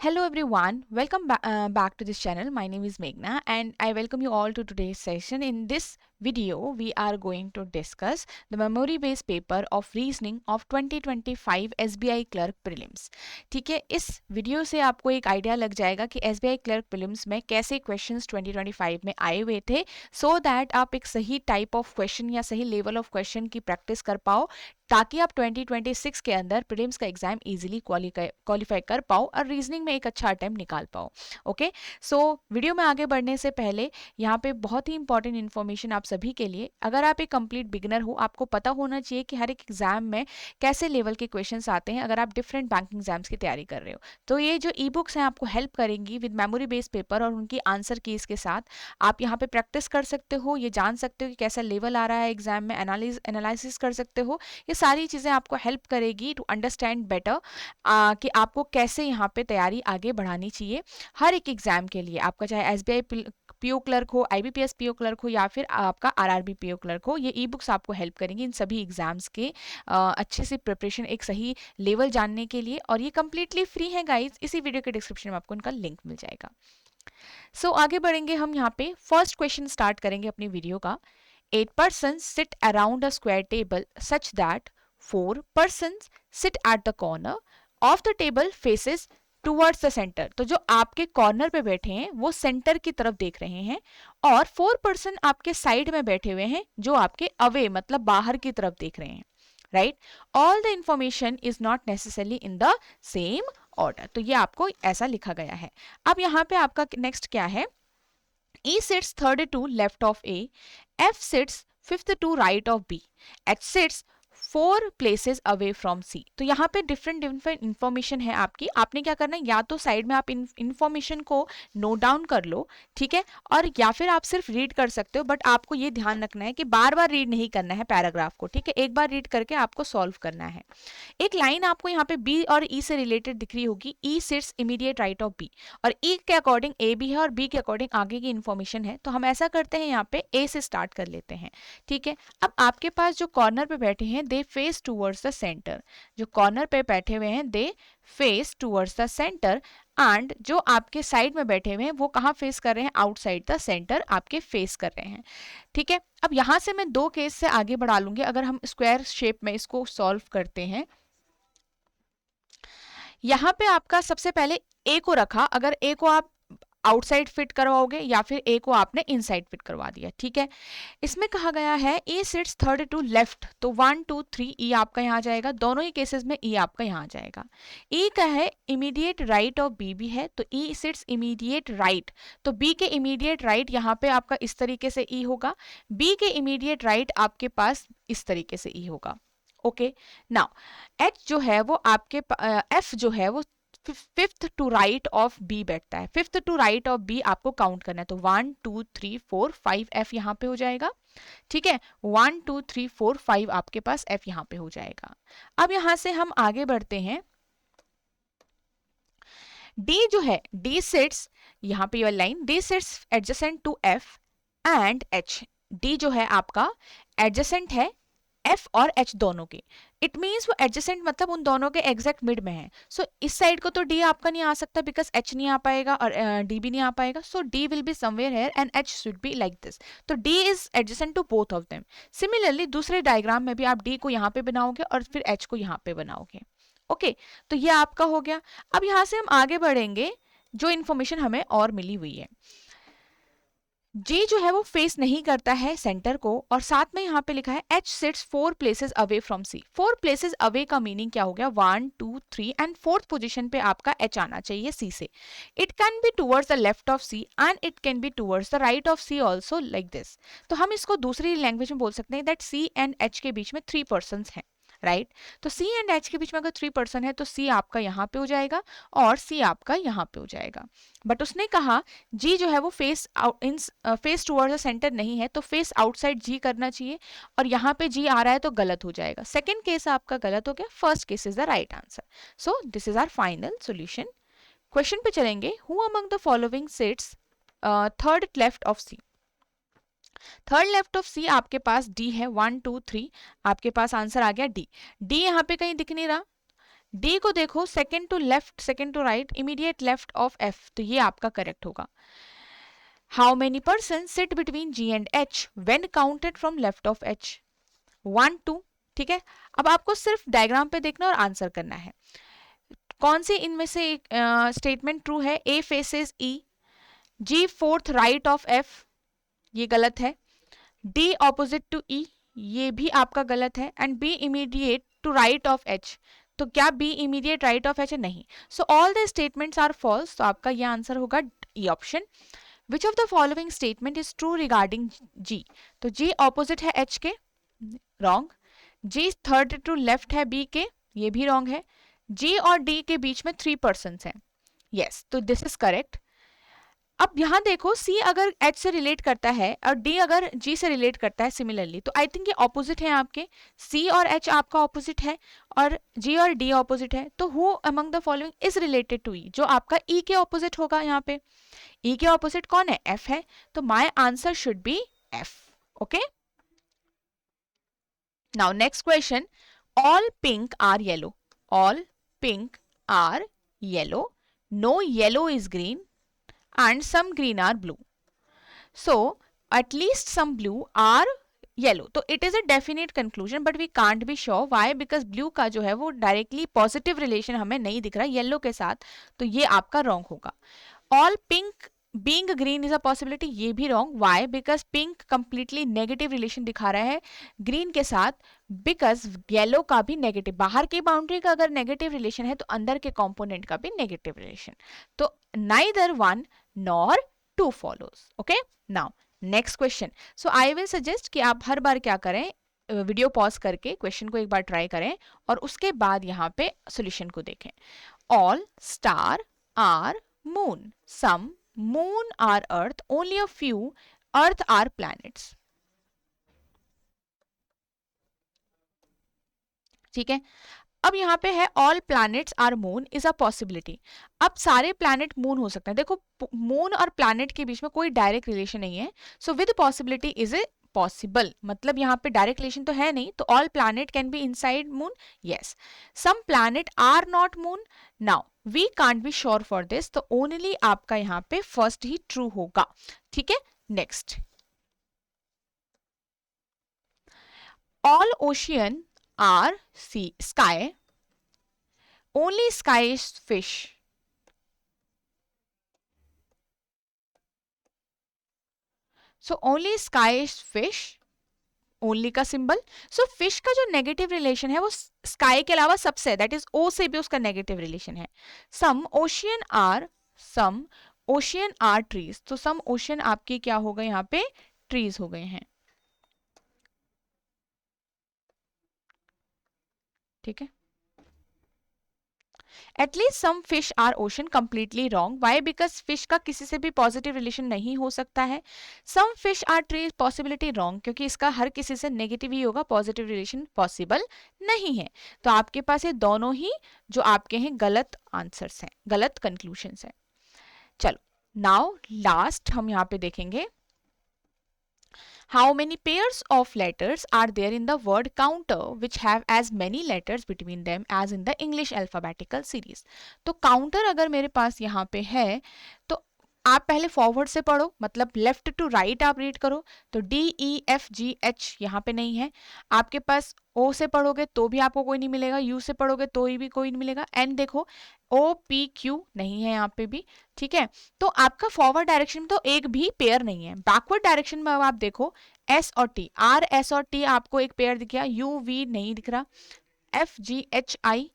Hello everyone, welcome back to this channel. My name is Meghna and I welcome you all to today's session. In this video, we are going to discuss the memory based paper of reasoning of 2025 SBI Clerk Prelims. ठीक है, इस video से आपको एक idea लग जाएगा कि SBI Clerk Prelims में कैसे क्वेश्चंस 2025 में आए हुए थे, सो दैट आप एक सही टाइप ऑफ क्वेश्चन या सही लेवल ऑफ क्वेश्चन की प्रैक्टिस कर पाओ, ताकि आप 2026 के अंदर प्रीलिम्स का एग्जाम इजीली क्वालिफाई कर पाओ और रीजनिंग में एक अच्छा अटेम्प्ट निकाल पाओ। ओके, सो वीडियो में आगे बढ़ने से पहले यहाँ पे बहुत ही इंपॉर्टेंट इन्फॉर्मेशन आप सभी के लिए। अगर आप एक कंप्लीट बिगिनर हो, आपको पता होना चाहिए कि हर एक एग्जाम में कैसे लेवल के क्वेश्चंस आते हैं। अगर आप डिफरेंट बैंकिंग एग्जाम्स की तैयारी कर रहे हो तो ये जो ई बुक्स हैं आपको हेल्प करेंगी विद मेमोरी बेस्ड पेपर और उनकी आंसर कीज के साथ। आप यहाँ पे प्रैक्टिस कर सकते हो, ये जान सकते हो कि कैसा लेवल आ रहा है एग्जाम में, एनालिसिस कर सकते हो। ये सारी चीज़ें आपको हेल्प करेगी टू अंडरस्टैंड बेटर कि आपको कैसे यहाँ पे तैयारी आगे बढ़ानी चाहिए हर एक एग्जाम के लिए। आपका चाहे एसबीआई पीओ क्लर्क हो, आईबीपीएस पीओ क्लर्क हो या फिर आपका आरआरबी पीओ क्लर्क हो, ये ई बुक्स आपको हेल्प करेंगी इन सभी एग्जाम्स के अच्छे से प्रिपरेशन, एक सही लेवल जानने के लिए। और ये कंप्लीटली फ्री है गाइज, इसी वीडियो के डिस्क्रिप्शन में आपको इनका लिंक मिल जाएगा। सो आगे बढ़ेंगे हम, यहाँ पे फर्स्ट क्वेश्चन स्टार्ट करेंगे अपनी वीडियो का। 8 persons sit around a square table such that 4 persons sit at the corner of the table faces towards the center। तो जो आपके कॉर्नर पे बैठे हैं वो सेंटर की तरफ देख रहे हैं और 4 पर्सन आपके साइड में बैठे हुए हैं जो आपके अवे मतलब बाहर की तरफ देख रहे हैं। Right, all the information is not necessarily in the same order. तो ये आपको ऐसा लिखा गया है। अब यहाँ पे आपका नेक्स्ट क्या है? E sits third to left of A, F sits fifth to right of B, H sits 4 places away from C। तो यहाँ पे डिफरेंट डिफरेंट इंफॉर्मेशन है आपकी। आपने क्या करना है, या तो साइड में आप इंफॉर्मेशन को नोट डाउन कर लो, ठीक है, और या फिर आप सिर्फ रीड कर सकते हो। बट आपको ये ध्यान रखना है कि बार बार रीड नहीं करना है पैराग्राफ को, ठीक है, एक बार रीड करके आपको सॉल्व करना है। एक लाइन आपको यहाँ पे बी और ई से रिलेटेड दिख रही होगी, E sits immediate right of B, और ई के अकॉर्डिंग ए भी है और बी के अकॉर्डिंग आगे की इंफॉर्मेशन है। तो हम ऐसा करते हैं, यहाँ पे ए से स्टार्ट कर लेते हैं, ठीक है। अब आपके पास जो कॉर्नर पे बैठे हैं they face towards the centre, जो कॉर्नर पे बैठे हुए हैं they face towards the centre, and जो आपके साइड में बैठे हुए हैं वो कहाँ फेस कर रहे हैं? आउटसाइड द सेंटर आपके फेस कर रहे हैं, ठीक है। अब यहां से मैं 2 केस से आगे बढ़ा लूंगी। अगर हम स्क्वायर शेप में इसको सॉल्व करते हैं, यहाँ पे आपका सबसे पहले ए को रखा, अगर ए को आप आउटसाइड फिट करवाओगे या फिर ए को आपने इनसाइड फिट करवा दिया, ठीक है। इसमें कहा गया है ए सिट्स थर्ड टू लेफ्ट, तो 1 2 3 ई आपका यहाँ आ जाएगा। दोनों ही केसेस में ई आपका यहाँ आ जाएगा। ई का है इमीडिएट राइट ऑफ बी भी है, तो ई सिट्स इमीडिएट राइट, तो बी के इमीडिएट राइट यहाँ पे आपका इस तरीके से ई होगा, बी के इमीडिएट राइट आपके पास इस तरीके से ई होगा। ओके, नाउ एच जो है वो आपके एफ जो है वो fifth to right of B बैठता है। Fifth to right of B आपको काउंट करना है, तो 1 2 3 4 5 एफ यहाँ पे हो जाएगा, ठीक है। 1 2 3 4 5 आपके पास एफ यहाँ पे हो जाएगा। अब यहां से हम आगे बढ़ते हैं। डी जो है, डी सिट्स, यहाँ पे ये line, D sits adjacent to F and H. D जो है आपका एडजेसेंट है एफ और एच दोनों के। इट मीन्स वो एडजेसेंट मतलब उन दोनों के एग्जैक्ट मिड में है। सो इस साइड को तो डी आपका नहीं आ सकता बिकॉज एच नहीं आ पाएगा और डी भी नहीं आ पाएगा। So D will be somewhere here and H should be like this. तो D is adjacent to both of them. Similarly दूसरे डायग्राम में भी आप डी को यहाँ पे बनाओगे और फिर एच को यहाँ पे बनाओगे। ओके, तो ये आपका हो गया। अब यहाँ से हम आगे बढ़ेंगे, जो इन्फॉर्मेशन हमें और मिली हुई है। जी जो है वो फेस नहीं करता है सेंटर को, और साथ में यहाँ पे लिखा है H sits 4 places away from C. 4 places away का मीनिंग क्या हो गया? 1 2 3 एंड 4th पोजीशन पे आपका एच आना चाहिए सी से। It can be towards the left of C and it can be towards the right of C also like this. तो हम इसको दूसरी लैंग्वेज में बोल सकते हैं दैट सी एंड एच के बीच में 3 पर्सन्स हैं, राइट। तो सी एंड एच के बीच में अगर 3 पर्सन है तो सी आपका यहाँ पे हो जाएगा और सी आपका यहाँ पे हो जाएगा। बट उसने कहा जी जो है वो face face towards the centre नहीं है, तो फेस आउटसाइड जी करना चाहिए, और यहाँ पे जी आ रहा है तो गलत हो जाएगा। सेकेंड केस आपका गलत हो गया, first case is the right answer. So this is our final solution. Question पे चलेंगे। Who among the following sits third left of C? Third left of C आपके पास डी है, 1 2 3 आपके पास आंसर आ गया डी। डी यहाँ पे कहीं दिख नहीं रहा, डी को देखो, second to left, second to right, immediate left of F, तो ये आपका करेक्ट होगा। How many person sit between G and H when counted from left of H? 1 2। ठीक है, अब आपको सिर्फ डायग्राम पे देखना और आंसर करना है। कौन सी इनमें से एक स्टेटमेंट ट्रू है? A faces E, G fourth right of F, ये गलत है। डी ऑपोजिट टू ई, ये भी आपका गलत है। And B immediate to right of H, तो क्या B immediate right of H है? नहीं। So all the statements are false, तो आपका ये आंसर होगा E option. Which of the following statement is true regarding G? तो जी ऑपोजिट है एच के, wrong. G third to left है बी के, ये भी रॉन्ग है। जी और डी के बीच में 3 पर्सन्स हैं, यस, तो दिस इज करेक्ट। अब यहां देखो, सी अगर एच से रिलेट करता है और डी अगर जी से रिलेट करता है सिमिलरली, तो आई थिंक ये ऑपोजिट है आपके। सी और एच आपका ऑपोजिट है और जी और डी ऑपोजिट है, तो who among the following is related to E? जो आपका ई के ऑपोजिट होगा। यहाँ पे ई के ऑपोजिट कौन है? एफ है, तो my answer should be F. Okay, now next question. All pink are yellow, all pink are yellow, no yellow is green and some green are blue. So at least some blue are yellow. तो it is a definite conclusion but we can't be sure. Why? Because blue का जो है वो directly positive relation हमें नहीं दिख रहा yellow के साथ, तो ये आपका wrong होगा। All pink being green is a possibility, ये भी wrong. Why? Because pink completely negative relation दिखा रहा है green के साथ, because yellow का भी negative, बाहर की boundary का अगर negative relation है तो अंदर के component का भी negative relation, तो neither one nor 2 follows. Okay, now next question. So I will suggest कि आप हर बार क्या करें, वीडियो पॉज करके क्वेश्चन को एक बार ट्राई करें और उसके बाद यहाँ पे सॉल्यूशन को देखें। All star are moon, some moon are earth, only a few earth are planets. ठीक है, अब यहाँ पे है all planets are moon is a possibility. अब सारे प्लैनेट मून हो सकते हैं। देखो, मून और प्लैनेट के बीच में कोई डायरेक्ट रिलेशन नहीं है, so with possibility is a possible, मतलब यहाँ पे डायरेक्ट रिलेशन तो है नहीं, तो all planet can be inside moon, yes. Some planet are not moon, now we can't be sure for this, तो ओनली आपका यहाँ पे फर्स्ट ही ट्रू होगा। ठीक है, next. All ocean are sea sky, only sky is fish. So only sky is fish, only का symbol. So fish का जो नेगेटिव रिलेशन है वो स्काई के अलावा सबसे, दैट इज ओ से भी उसका नेगेटिव रिलेशन है। सम ओशियन आर ट्रीज, तो सम ओशियन आपकी क्या हो गए यहाँ पे? ट्रीज हो गए हैं। ठीक है, at least some fish are ocean, completely wrong. Why? Because fish का किसी से भी पॉजिटिव रिलेशन नहीं हो सकता है। Some fish are trees, possibility wrong, क्योंकि इसका हर किसी से नेगेटिव ही होगा, पॉजिटिव रिलेशन पॉसिबल नहीं है। तो आपके पास ये दोनों ही जो आपके हैं गलत आंसर्स हैं, गलत कंक्लूशंस हैं। चलो, नाउ लास्ट हम यहाँ पे देखेंगे how many pairs of letters are there in the word counter which have as many letters between them as in the English alphabetical series. तो counter अगर मेरे पास यहाँ पे है तो आप पहले फॉरवर्ड से पढ़ो, मतलब लेफ्ट टू राइट आप रीड करो, तो D E F G H यहाँ पे नहीं है। आपके पास ओ से पढ़ोगे तो भी आपको कोई नहीं मिलेगा, यू से पढ़ोगे तो भी कोई नहीं मिलेगा, एन देखो ओ पी क्यू नहीं है यहाँ पे भी। ठीक है, तो आपका फॉरवर्ड डायरेक्शन में तो एक भी पेयर नहीं है। बैकवर्ड डायरेक्शन में अब आप देखो एस और टी, आर एस और टी आपको एक पेयर दिख गया, यू वी नहीं दिख रहा, F G H I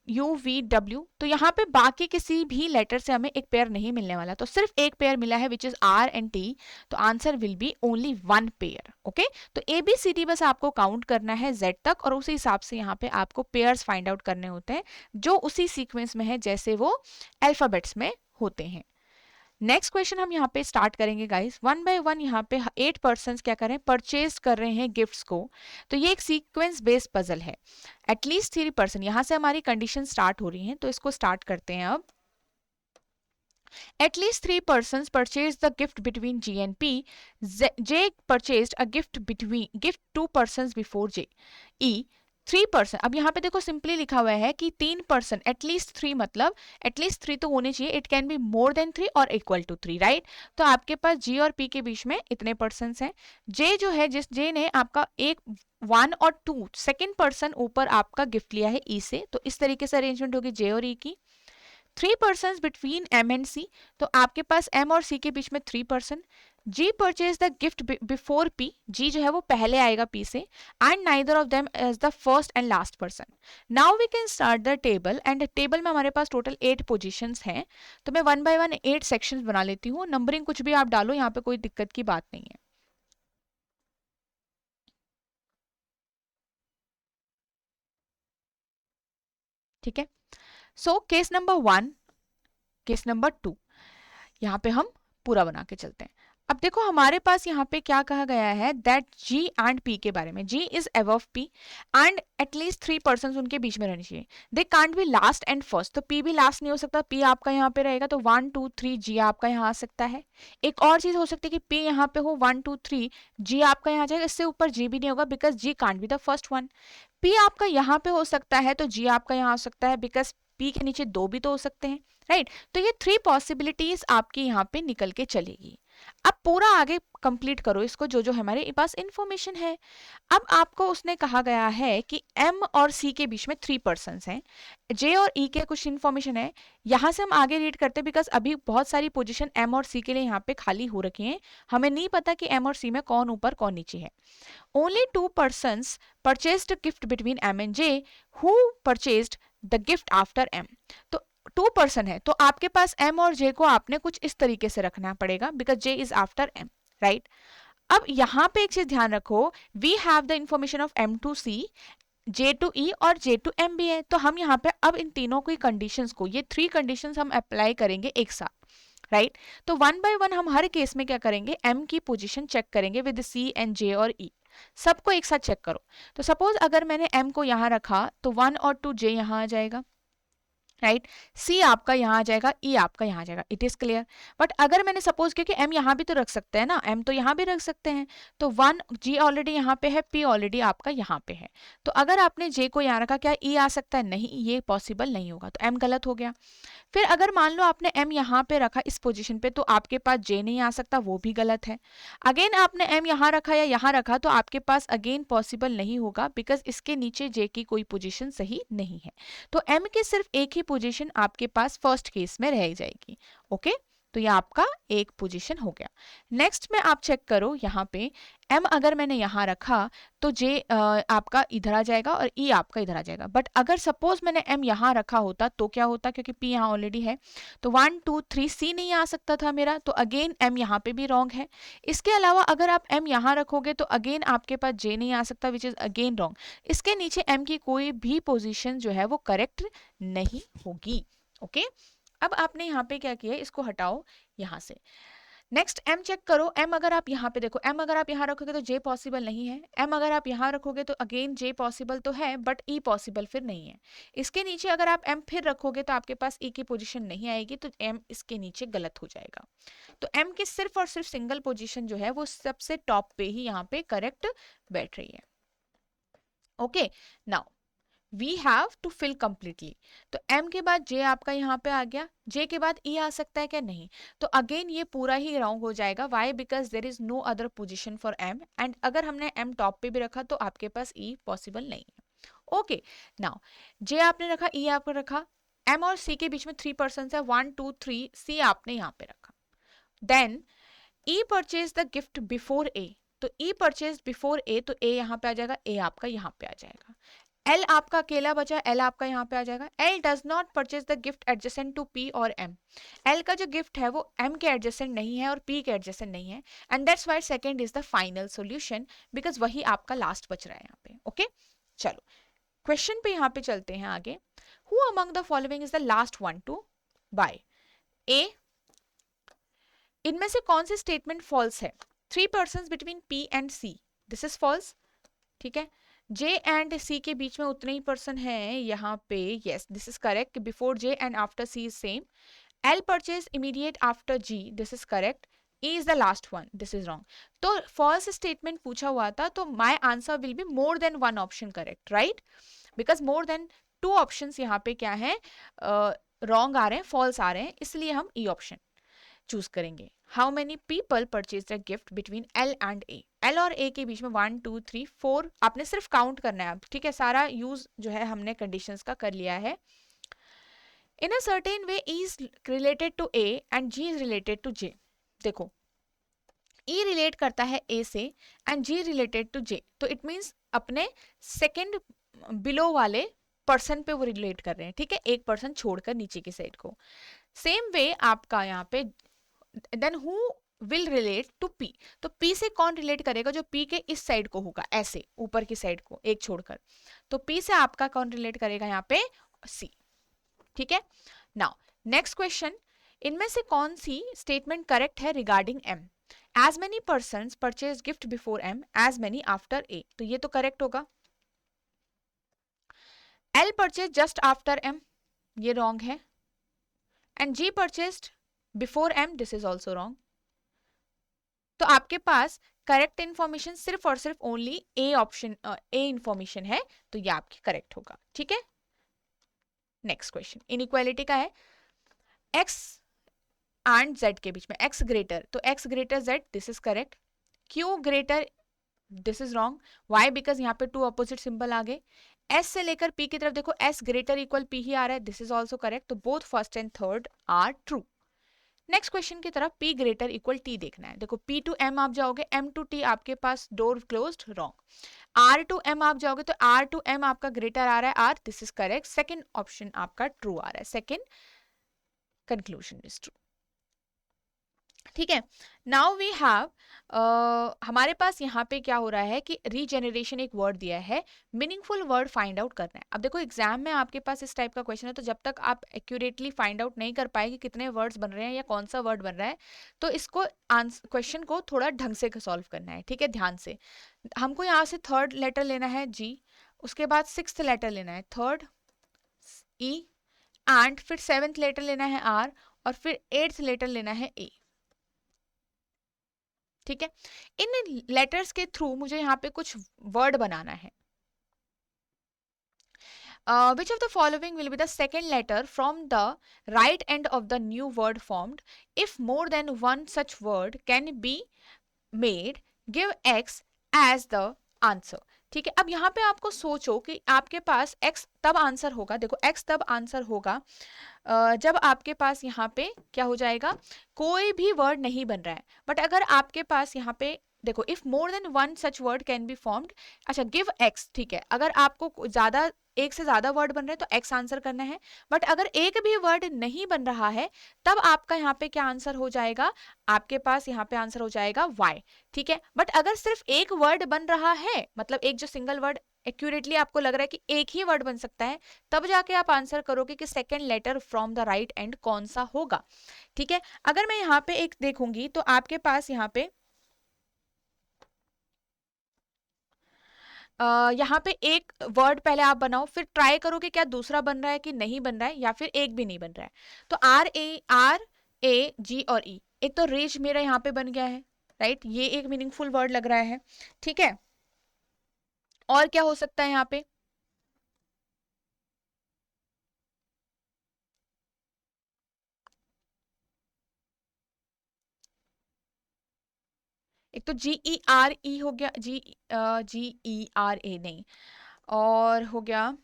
you V W, तो यहाँ पे बाकी किसी भी लेटर से हमें एक पेयर नहीं मिलने वाला, तो सिर्फ एक पेयर मिला है which is R and T, तो answer will be only one pair. Okay, तो ए बी सी डी बस आपको काउंट करना है जेड तक और उसी हिसाब से यहाँ पे आपको पेयर्स फाइंड आउट करने होते हैं जो उसी सीक्वेंस में है जैसे वो अल्फाबेट्स में होते हैं। नेक्स्ट क्वेश्चन हम यहाँ पे स्टार्ट करेंगे गाइस, वन बाय वन। यहाँ पे 8 पर्सन्स क्या कर रहे हैं? परचेज कर रहे हैं गिफ्ट्स को, तो ये एक सीक्वेंस बेस्ड पजल है। एटलीस्ट 3 पर्सन, यहाँ से हमारी कंडीशन स्टार्ट हो रही है, तो इसको स्टार्ट करते हैं अब। At least 3 persons purchased the gift between G and P. J purchased a gift 2 persons before J. E. 3%, अब यहाँ पे देखो सिंपली लिखा हुआ है कि 3%, एटलीस्ट 3 मतलब एटलीस्ट 3 तो होने चाहिए, it can be more than 3 और इक्वल टू 3, राइट। तो आपके पास जी और पी के बीच में इतने परसेंट्स हैं। जे जो है, जिस जे ने आपका एक 1 और 2 सेकेंड पर्सन ऊपर आपका गिफ्ट लिया है ई से, तो इस तरीके से अरेंजमेंट होगी जे और ई की। 3% बिटवीन एम एंड सी, तो आपके पास एम और सी के बीच में 3%। G purchase the gift before P, G जो है वो पहले आएगा पी से, and neither of them is the first and last person. Now we can start the table, and table में हमारे पास टोटल 8 पोजीशंस हैं, तो मैं 1 बाय 1 8 सेक्शंस बना लेती हूँ। नंबरिंग कुछ भी आप डालो, यहाँ पे कोई दिक्कत की बात नहीं है। ठीक है, so case number 1, case number 2, यहाँ पे हम पूरा बना के चलते हैं। अब देखो हमारे पास यहाँ पे क्या कहा गया है, दैट जी एंड पी के बारे में। G is above P and at least 3% उनके बीच में रहनी चाहिए। They can't be last and first, तो पी भी लास्ट नहीं हो सकता, पी आपका यहाँ पे रहेगा, तो 1 2 3 जी आपका यहाँ आ सकता है। एक और चीज हो सकती है कि पी यहाँ पे हो 1 2 3 जी आपका यहाँ आ जाएगा, इससे ऊपर जी भी नहीं होगा because G can't be the first one. P आपका यहाँ पे हो सकता है तो जी आपका यहाँ आ सकता है बिकॉज पी के नीचे 2 भी तो हो सकते हैं, राइट। तो ये 3 पॉसिबिलिटीज आपकी यहाँ पे निकल के चलेगी। अब पूरा आगे कंप्लीट करो इसको, जो जो हमारे पास इंफॉर्मेशन है। अब आपको उसने कहा गया है कि एम और सी के बीच में 3% हैं, जे और ई के कुछ इंफॉर्मेशन है। यहां से हम आगे रीड करते हैं बिकॉज अभी बहुत सारी पोजीशन एम और सी के लिए यहाँ पे खाली हो रखी हैं, हमें नहीं पता कि एम और सी में कौन ऊपर कौन नीचे है। Only 2 persons purchased a gift between M and J who purchased the gift after M. तो 2% है, तो आपके पास M और J को आपने कुछ इस तरीके से रखना पड़ेगा because J is after M, right. अब यहाँ पे एक चीज ध्यान रखो, we have the information of M to C, J to E और J to M भी है, तो हम यहाँ पे अब इन तीनों की कंडीशंस को, ये 3 कंडीशंस हम अप्लाई करेंगे एक साथ, राइट। तो 1 बाय 1 हम हर केस में क्या करेंगे, M की पोजीशन चेक करेंगे विद C एंड J और E, सबको एक साथ चेक करो। तो सपोज अगर मैंने M को यहाँ रखा तो 1 और 2 J यहाँ आ जाएगा, राइट। सी आपका यहाँ आ जाएगा, ई आपका यहाँ आ जाएगा, इट इज क्लियर। बट अगर मैंने सपोज, क्योंकि एम यहाँ भी तो रख सकते हैं ना, एम तो यहाँ भी रख सकते हैं, तो 1 जी ऑलरेडी यहाँ पे है, पी ऑलरेडी आपका यहाँ पे है, तो अगर आपने जे को यहाँ रखा, क्या ई आ सकता है? नहीं, ये पॉसिबल नहीं होगा, तो एम गलत हो गया। फिर अगर मान लो आपने m यहाँ पे रखा इस पोजीशन पे, तो आपके पास j नहीं आ सकता, वो भी गलत है। अगेन आपने m यहाँ रखा या यहाँ रखा, तो आपके पास अगेन पॉसिबल नहीं होगा बिकॉज इसके नीचे j की कोई पोजीशन सही नहीं है। तो m की सिर्फ एक ही पोजीशन आपके पास फर्स्ट केस में रह जाएगी, ओके। तो ये आपका एक पोजीशन हो गया। नेक्स्ट में आप चेक करो यहाँ पे, m अगर मैंने यहाँ रखा तो j आपका इधर आ जाएगा और e आपका इधर आ जाएगा। बट अगर सपोज मैंने m यहाँ रखा होता तो क्या होता, क्योंकि p यहाँ ऑलरेडी है, तो 1 2 3 c नहीं आ सकता था मेरा, तो अगेन m यहाँ पे भी रॉन्ग है। इसके अलावा अगर आप m यहाँ रखोगे तो अगेन आपके पास j नहीं आ सकता, विच इज अगेन रॉन्ग। इसके नीचे m की कोई भी पोजीशन जो है वो करेक्ट नहीं होगी, ओके। अब आपने यहाँ पे क्या किया, इसको हटाओ यहाँ से। नेक्स्ट m चेक करो, m अगर आप यहाँ पे देखो, m अगर आप यहाँ रखोगे तो j पॉसिबल नहीं है, m अगर आप यहाँ रखोगे तो अगेन j पॉसिबल तो है बट e पॉसिबल फिर नहीं है। इसके नीचे अगर आप m फिर रखोगे तो आपके पास e की पोजीशन नहीं आएगी, तो m इसके नीचे गलत हो जाएगा। तो m की सिर्फ और सिर्फ सिंगल पोजीशन जो है वो सबसे टॉप पे ही यहाँ पे करेक्ट बैठ रही है, okay. Now we have to fill completely, तो m के बाद j आपका यहाँ पे आ गया, j के बाद e आ सकता है क्या? नहीं, तो अगेन ये पूरा ही रॉन्ग हो जाएगा। Why? Because there is no other position for m, and अगर हमने m टॉप पे भी रखा तो आपके पास e पॉसिबल नहीं है, ओके। नाउ j आपने रखा, e आपने रखा, m और c के बीच में 3% है, 1 2 3 c आपने यहाँ पे रखा। Then e purchase the gift before a, तो e परचेज बिफोर a, तो a यहाँ पे आ जाएगा, a आपका यहाँ पे आ जाएगा। L आपका अकेला बचा, L आपका यहाँ पे आ जाएगा। L does not purchase the gift adjacent to P और M, L का जो गिफ्ट है वो M के एडजेसेंट नहीं है और P के एडजेसेंट नहीं है, and that's why second is the final solution, because वही आपका लास्ट बच रहा है यहाँ पे, ओके। चलो क्वेश्चन पे यहाँ पे चलते हैं आगे। Who among the following is the last one to buy? A, इनमें से कौन सी स्टेटमेंट फॉल्स है? 3 persons between P and C, this is false, ठीक है। J एंड C के बीच में उतने ही पर्सन हैं यहाँ पे, yes this is correct. Before J and after C is same. L purchase immediate after G, this is correct. E is the last one. This is wrong. तो false statement पूछा हुआ था, तो my answer will be more than one option correct, right? Because more than two options यहाँ पे क्या है, wrong आ रहे हैं, false आ रहे हैं, इसलिए हम E option चूज करेंगे. How many people purchase a gift between L and A. L और ए के बीच में 1 2 3 4 आपने सिर्फ काउंट करना है. ठीक है, सारा यूज जो है हमने कंडीशंस का कर लिया है. In a certain way E is related to A and G is related to J. देखो, ई रिलेट करता है ए से and G related to J, तो इट मीन्स अपने सेकेंड बिलो वाले पर्सन पे वो रिलेट कर रहे हैं. ठीक है, एक पर्सन छोड़कर नीचे की साइड को. सेम वे आपका यहाँ पे then who will relate to P. तो पी से कौन रिलेट करेगा, जो पी के इस साइड को होगा, ऐसे ऊपर की साइड को एक छोड़कर. तो पी से आपका कौन रिलेट करेगा यहाँ पे, सी. ठीक है, नाउ नेक्स्ट क्वेश्चन. इनमें से कौन सी स्टेटमेंट करेक्ट है regarding M. As many person purchase gift before M, as many after A. तो ये तो करेक्ट होगा. L purchase just after M, ये रॉन्ग है. And G purchased before M, this is also wrong. तो आपके पास करेक्ट इंफॉर्मेशन सिर्फ और सिर्फ only A option, A information है, तो ये आपकी करेक्ट होगा. ठीक है, नेक्स्ट क्वेश्चन इनइक्वालिटी का है. एक्स एंड जेड के बीच में एक्स ग्रेटर, तो X greater Z, this is correct. Q greater, this is wrong. Why, because यहाँ पे टू अपोजिट सिंबल आ गए. एस से लेकर पी की तरफ देखो, एस ग्रेटर इक्वल पी ही आ रहा है, दिस इज ऑल्सो करेक्ट. तो both first and third are true. Next question की तरफ P ग्रेटर इक्वल T देखना है. देखो P टू M आप जाओगे, M टू T आपके पास door closed, wrong. R to M आप जाओगे तो R टू M आपका ग्रेटर आ रहा है R, this is correct. Second option आपका ट्रू आ रहा है, सेकंड कंक्लूजन इज ट्रू. ठीक है, नाउ वी हैव, हमारे पास यहाँ पे क्या हो रहा है कि रीजेनरेशन एक वर्ड दिया है, मीनिंगफुल वर्ड फाइंड आउट करना है. अब देखो एग्जाम में आपके पास इस टाइप का क्वेश्चन है, तो जब तक आप एक्यूरेटली फाइंड आउट नहीं कर पाए कि कितने वर्ड्स बन रहे हैं या कौन सा वर्ड बन रहा है, तो इसको क्वेश्चन को थोड़ा ढंग से सॉल्व करना है. ठीक है, ध्यान से. हमको यहाँ से थर्ड लेटर लेना है जी, उसके बाद सिक्स्थ लेटर लेना है थर्ड ई, एंड फिर सेवेंथ लेटर लेना है आर, और फिर एट्थ लेटर लेना है ए. ठीक है, इन लेटर्स के थ्रू मुझे यहाँ पे कुछ वर्ड बनाना है. Which of the following will be the second letter from the right end of the new word formed? If more than one such word can be made, give x as the answer. ठीक है, अब यहाँ पे आपको सोचो कि आपके पास x तब आंसर होगा. देखो x तब आंसर होगा जब आपके पास यहाँ पे क्या हो जाएगा, कोई भी वर्ड नहीं बन रहा है. बट अगर आपके पास यहाँ पे देखो, if more than one such word can be formed, अच्छा गिव एक्स. ठीक है, अगर आपको ज्यादा, एक से ज्यादा वर्ड बन रहे हैं तो एक्स आंसर करना है. बट अगर एक भी वर्ड नहीं बन रहा है, तब आपका यहाँ पे क्या आंसर हो जाएगा, आपके पास यहाँ पे आंसर हो जाएगा वाई. ठीक है, बट अगर सिर्फ एक वर्ड बन रहा है, मतलब एक जो सिंगल वर्ड एक्यूरेटली आपको लग रहा है कि एक ही वर्ड बन सकता है, तब जाके आप आंसर करोगे कि second letter from the right end कौन सा होगा. ठीक है, अगर मैं यहाँ पे एक देखूंगी तो आपके पास यहाँ पे एक वर्ड पहले आप बनाओ, फिर ट्राई करो कि क्या दूसरा बन रहा है कि नहीं बन रहा है, या फिर एक भी नहीं बन रहा है. तो आर ए जी और ई, एक तो रेज मेरा यहाँ पे बन गया है, राइट. ये एक मीनिंगफुल वर्ड लग रहा है. ठीक है, और क्या हो सकता है यहाँ पे, एक तो जी ई आर ई हो गया, जी ई आर ए नहीं, और हो गया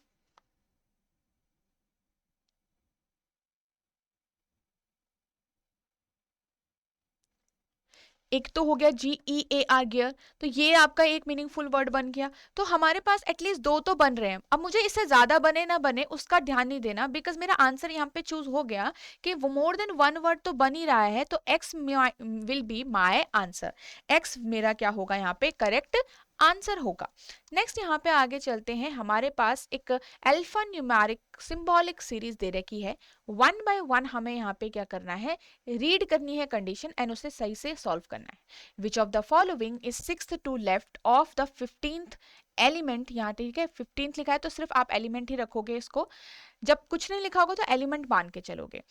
एक तो हो गया जी ई ए आर गियर. तो ये आपका एक मीनिंगफुल वर्ड बन गया. तो हमारे पास एटलीस्ट दो तो बन रहे हैं. अब मुझे इससे ज्यादा बने ना बने उसका ध्यान नहीं देना, बिकॉज मेरा आंसर यहाँ पे चूज हो गया कि वो मोर देन वन वर्ड तो बन ही रहा है, तो x will be my answer. X मेरा क्या होगा यहाँ पे, करेक्ट आंसर होगा. नेक्स्ट यहाँ पे आगे चलते हैं. हमारे पास एक अल्फा न्यूमेरिक सिंबॉलिक सीरीज दे रखी है. वन बाय वन हमें यहाँ पे क्या करना है, रीड करनी है कंडीशन एंड उसे सही से सॉल्व करना है. Which of the following is sixth to left of the 15th element. यहाँ ठीक है 15th लिखा है तो सिर्फ आप एलिमेंट ही रखोगे इसको, जब कुछ नहीं लिखा होगा तो एलिमेंट मान के चलोगे.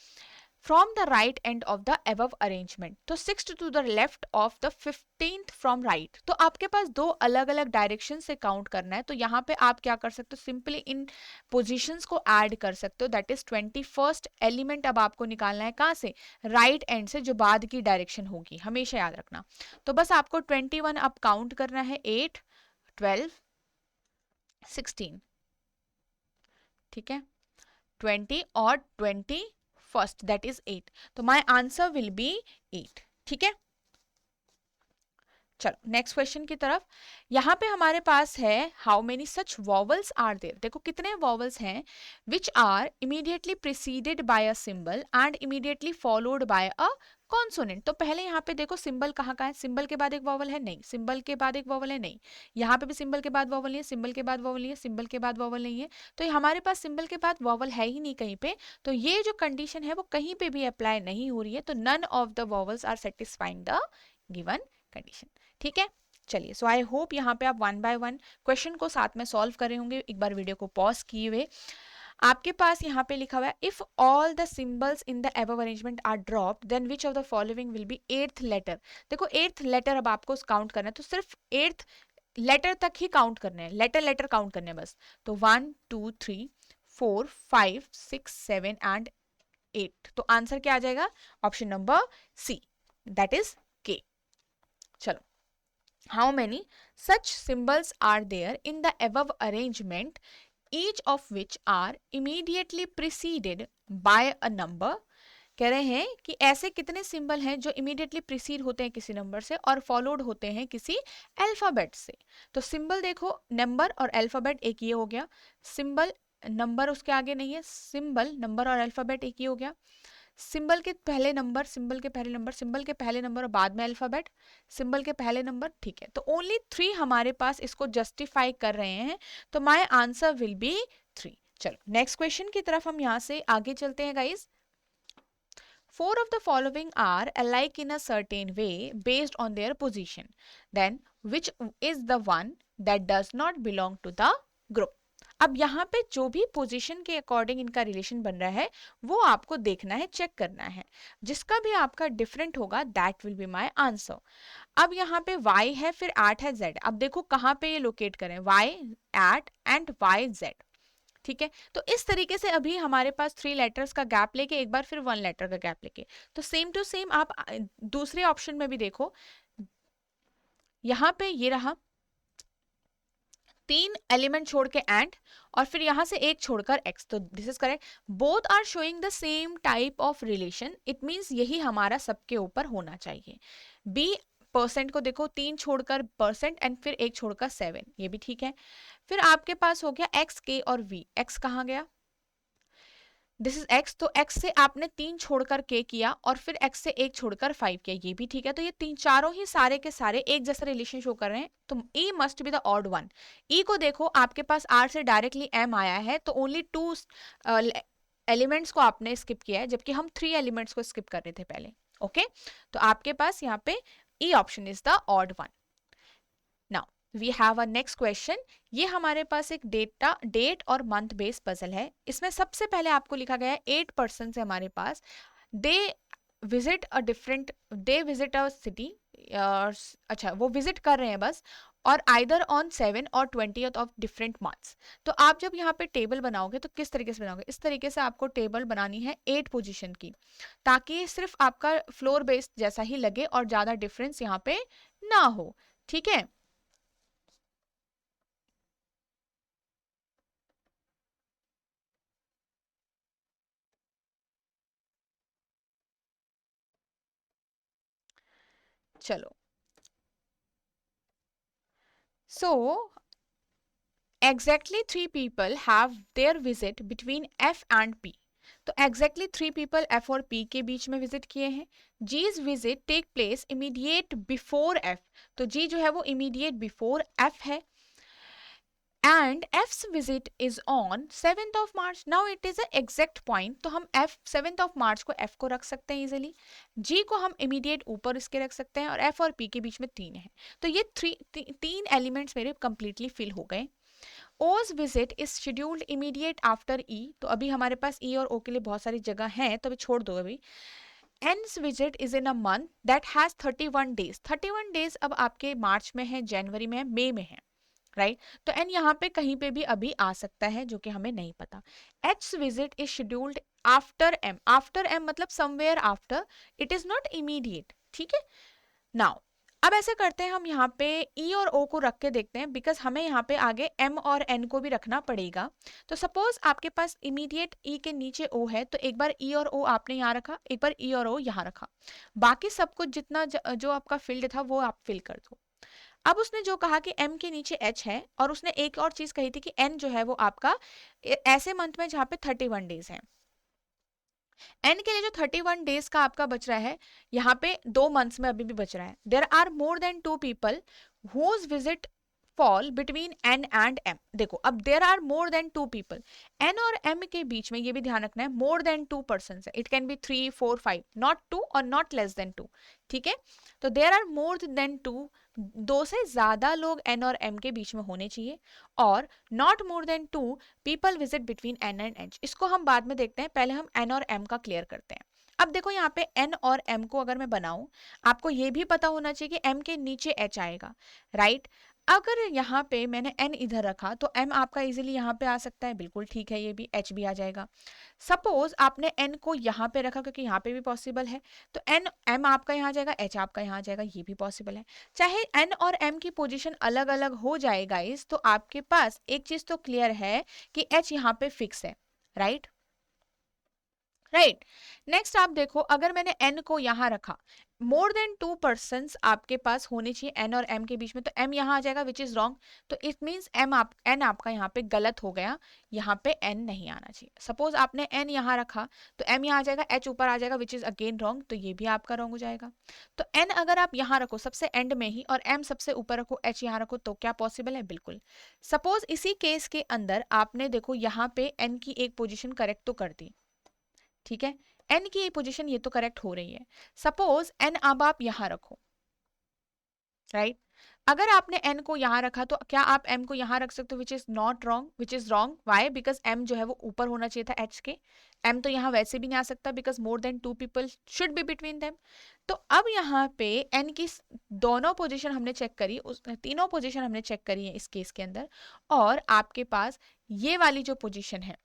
From the right end of the above arrangement, तो 6th to the left of the 15th from right. तो आपके पास दो अलग अलग डायरेक्शन से काउंट करना है, तो यहाँ पे आप क्या कर सकते हो, सिंपली इन पोजिशंस को ऐड कर सकते हो। दैट इज 21st एलिमेंट अब आपको निकालना है कहाँ से, राइट एंड से, जो बाद की डायरेक्शन होगी, हमेशा याद रखना। तो बस आपको 21 अब काउंट करना है, 8 12 16, ठीक है, 20 और 21st दैट इज 8, तो माय आंसर विल बी 8, ठीक है। चलो नेक्स्ट क्वेश्चन की तरफ। यहाँ पे हमारे पास है how many such vowels are there, देखो कितने वॉवल्स हैं which are immediately preceded by a symbol and immediately followed by a consonant. तो पहले यहाँ पे देखो सिंबल कहाँ का है, सिंबल के बाद एक वॉवल है, नहीं, सिंबल के बाद एक वॉवल है, नहीं, यहाँ पे भी सिंबल के बाद वॉवल नहीं है, सिंबल के बाद वॉवल नहीं है, सिंबल के बाद वॉवल नहीं है, तो हमारे पास सिंबल के बाद वॉवल है ही नहीं कहीं पे, तो ये जो कंडीशन है वो कहीं पे भी अप्लाई नहीं हो रही है, तो none of the vowels are satisfying the given condition, ठीक है। चलिए, सो आई होप यहाँ पे आप वन बाय वन क्वेश्चन को साथ में सॉल्व कर रहे होंगे, एक बार वीडियो को पॉज किए हुए। आपके पास यहाँ पे लिखा हुआ है if all the symbols in the above arrangement are dropped then which of the following will be 8th letter. देखो 8th लेटर अब आपको काउंट करना है, तो सिर्फ 8th लेटर तक ही काउंट करने हैं, लेटर लेटर काउंट करने हैं बस। तो 1 2 3 4 5 6 7 एंड 8, तो आंसर क्या आ जाएगा, option number C, that is K. चलो, how many such symbols are there in the above arrangement, each of which are immediately preceded by a number। कह रहे हैं कि ऐसे कितने सिंबल हैं जो इमीडिएटली प्रीसीड होते हैं किसी नंबर से और फॉलोड होते हैं किसी अल्फाबेट से। तो सिंबल देखो, नंबर और अल्फाबेट एक ये हो गया, सिंबल नंबर उसके आगे नहीं है, सिंबल नंबर और अल्फाबेट एक ही हो गया, सिंबल के पहले नंबर, सिंबल के पहले नंबर, सिंबल के पहले नंबर और बाद में अल्फाबेट, सिंबल के पहले नंबर, ठीक है। तो ओनली 3 हमारे पास इसको जस्टिफाई कर रहे हैं, तो माय आंसर विल बी 3। चलो नेक्स्ट क्वेश्चन की तरफ हम यहाँ से आगे चलते हैं guys. 4 of the following are alike in a certain way based on their position, then which is the one that does not belong to the group। अब यहाँ पे जो भी पोजीशन के अकॉर्डिंग इनका रिलेशन बन रहा है वो आपको देखना है, चेक करना है, जिसका भी आपका डिफरेंट होगा that will be my answer. अब यहाँ पे y है, फिर 8 है, z, अब देखो कहाँ पे ये लोकेट करें, y 8 एंड y z, ठीक है। तो इस तरीके से अभी हमारे पास 3 लेटर्स का गैप लेके एक बार फिर 1 लेटर का गैप लेके, तो सेम टू सेम आप दूसरे ऑप्शन में भी देखो, यहाँ पे ये रहा 3 एलिमेंट छोड़ के एंड, और फिर यहां से एक छोड़कर x, तो this is correct, both are showing the same type of relation, it means यही हमारा सबके ऊपर होना चाहिए। b परसेंट को देखो, 3 छोड़कर परसेंट एंड फिर एक छोड़कर 7, ये भी ठीक है। फिर आपके पास हो गया x, k और v, x कहाँ गया, दिस इज x, तो x से आपने 3 छोड़कर k किया और फिर x से एक छोड़कर 5 किया, ये भी ठीक है। तो ये तीन चारों ही सारे के सारे एक जैसा रिलेशन शो कर रहे हैं, तो e must be the odd one. e को देखो, आपके पास r से डायरेक्टली m आया है, तो ओनली 2 एलिमेंट्स को आपने स्किप किया है, जबकि हम 3 एलिमेंट्स को स्किप कर रहे थे पहले, ओके। तो आपके पास यहाँ पे e option is the odd one. Now we have a next question. ये हमारे पास एक डेट और मंथ बेस्ड पजल है। इसमें सबसे पहले आपको लिखा गया है 8 पर्सन है हमारे पास, दे विजिट अ सिटी, अच्छा वो विजिट कर रहे हैं बस, और आइदर ऑन 7 और 20th ऑफ डिफरेंट मंथ्स। तो आप जब यहाँ पे टेबल बनाओगे तो किस तरीके से बनाओगे, इस तरीके से आपको टेबल बनानी है 8 पोजीशन की, ताकि सिर्फ आपका फ्लोर बेस्ड जैसा ही लगे और ज्यादा डिफरेंस यहाँ पे ना हो, ठीक है। चलो, so exactly 3 people have their visit between F and P। तो exactly 3 people F और P के बीच में विजिट किए हैं। G's visit take place immediate before F, तो G जो है वो immediate before F है, and F's visit is on 7th of March। now it is a exact point, तो हम 7th of March को F को रख सकते हैं इजीली, G को हम immediate ऊपर इसके रख सकते हैं, और F और P के बीच में 3 है, तो ये तीन एलिमेंट्स मेरे कंप्लीटली फिल हो गए। O's visit is scheduled immediate after E, तो अभी हमारे पास ई और ओ के लिए बहुत सारी जगह है, तो अभी छोड़ दो अभी। एन's visit is in a month that has 31 days. 31 days अब आपके मार्च में है, जनवरी में है, मई में है, राइट तो एन यहाँ पे कहीं पे भी अभी आ सकता है जो कि हमें नहीं पता। H visit is scheduled after M, after M मतलब somewhere after, it is not immediate, ठीक है। नाउ अब ऐसे करते हैं, हम यहाँ पे ई और ओ को रख के देखते हैं, बिकॉज हमें यहाँ पे आगे एम और एन को भी रखना पड़ेगा। तो सपोज आपके पास इमीडिएट ई के नीचे ओ है, तो एक बार ई और ओ आपने यहाँ रखा, एक बार ई और ओ यहाँ रखा, बाकी सब कुछ जितना जो आपका फील्ड था वो आप फिल कर दो। अब उसने जो कहा कि m के नीचे h है, और उसने एक और चीज कही थी कि n जो है वो आपका ऐसे मंथ में जहाँ पे 31 डेज है। n के लिए जो 31 डेज का आपका बच रहा है, यहाँ पे 2 मंथ्स में अभी भी बच रहा है। There are more than 2 people whose visit fall between n and m। देखो अब there are more than 2 people, n और m के बीच में ये भी ध्यान रखना है मोर देन 2 पर्सन है, इट कैन बी 3 4 5, नॉट 2 और नॉट लेस देन 2, ठीक है। तो देयर आर मोर देन 2, दो से ज्यादा लोग n और m के बीच में होने चाहिए, और not more than 2 people visit between n and h। इसको हम बाद में देखते हैं, पहले हम n और m का क्लियर करते हैं। अब देखो यहाँ पे n और m को अगर मैं बनाऊं, आपको ये भी पता होना चाहिए कि m के नीचे h आएगा, राइट। अगर यहाँ पे मैंने n इधर रखा तो m आपका इजीली यहाँ पे आ सकता है, बिल्कुल ठीक है, ये भी h भी आ जाएगा। सपोज आपने n को यहाँ पे रखा, क्योंकि यहाँ पे भी पॉसिबल है, तो n m आपका यहाँ जाएगा, h आपका यहाँ जाएगा, ये भी पॉसिबल है। चाहे n और m की पोजीशन अलग अलग हो जाए गाइस, तो आपके पास एक चीज तो क्लियर है कि h यहाँ पे फिक्स है, राइट राइट। नेक्स्ट आप देखो, अगर मैंने n को यहाँ रखा, मोर देन 2 पर्सन आपके पास होने चाहिए n और m के बीच में, तो m यहाँ आ जाएगा विच इज रॉन्ग, तो इट मीन्स n आपका यहाँ पे गलत हो गया, यहाँ पे n नहीं आना चाहिए। सपोज आपने n यहाँ रखा, तो m यहाँ आ जाएगा, h ऊपर आ जाएगा विच इज अगेन रॉन्ग, तो ये भी आपका रॉन्ग हो जाएगा। तो n अगर आप यहाँ रखो सबसे एंड में ही, और m सबसे ऊपर रखो, h यहाँ रखो, तो क्या पॉसिबल है? बिल्कुल। सपोज इसी केस के अंदर आपने देखो यहाँ पे n की एक पोजिशन करेक्ट तो कर दी, ठीक है, n की पोजीशन ये तो करेक्ट हो रही है। सपोज n अब आप यहां रखो, राइट अगर आपने n को यहां रखा, तो क्या आप m को यहां रख सकते हो, which is not wrong, which is wrong, why? Because m जो है वो ऊपर होना चाहिए था h के, m तो यहाँ वैसे भी नहीं आ सकता, because more than 2 people should be between them. तो अब यहाँ पे n की दोनों पोजीशन हमने चेक करी, उस तीनों पोजीशन हमने चेक करी है इस केस के अंदर, और आपके पास ये वाली जो पोजीशन है,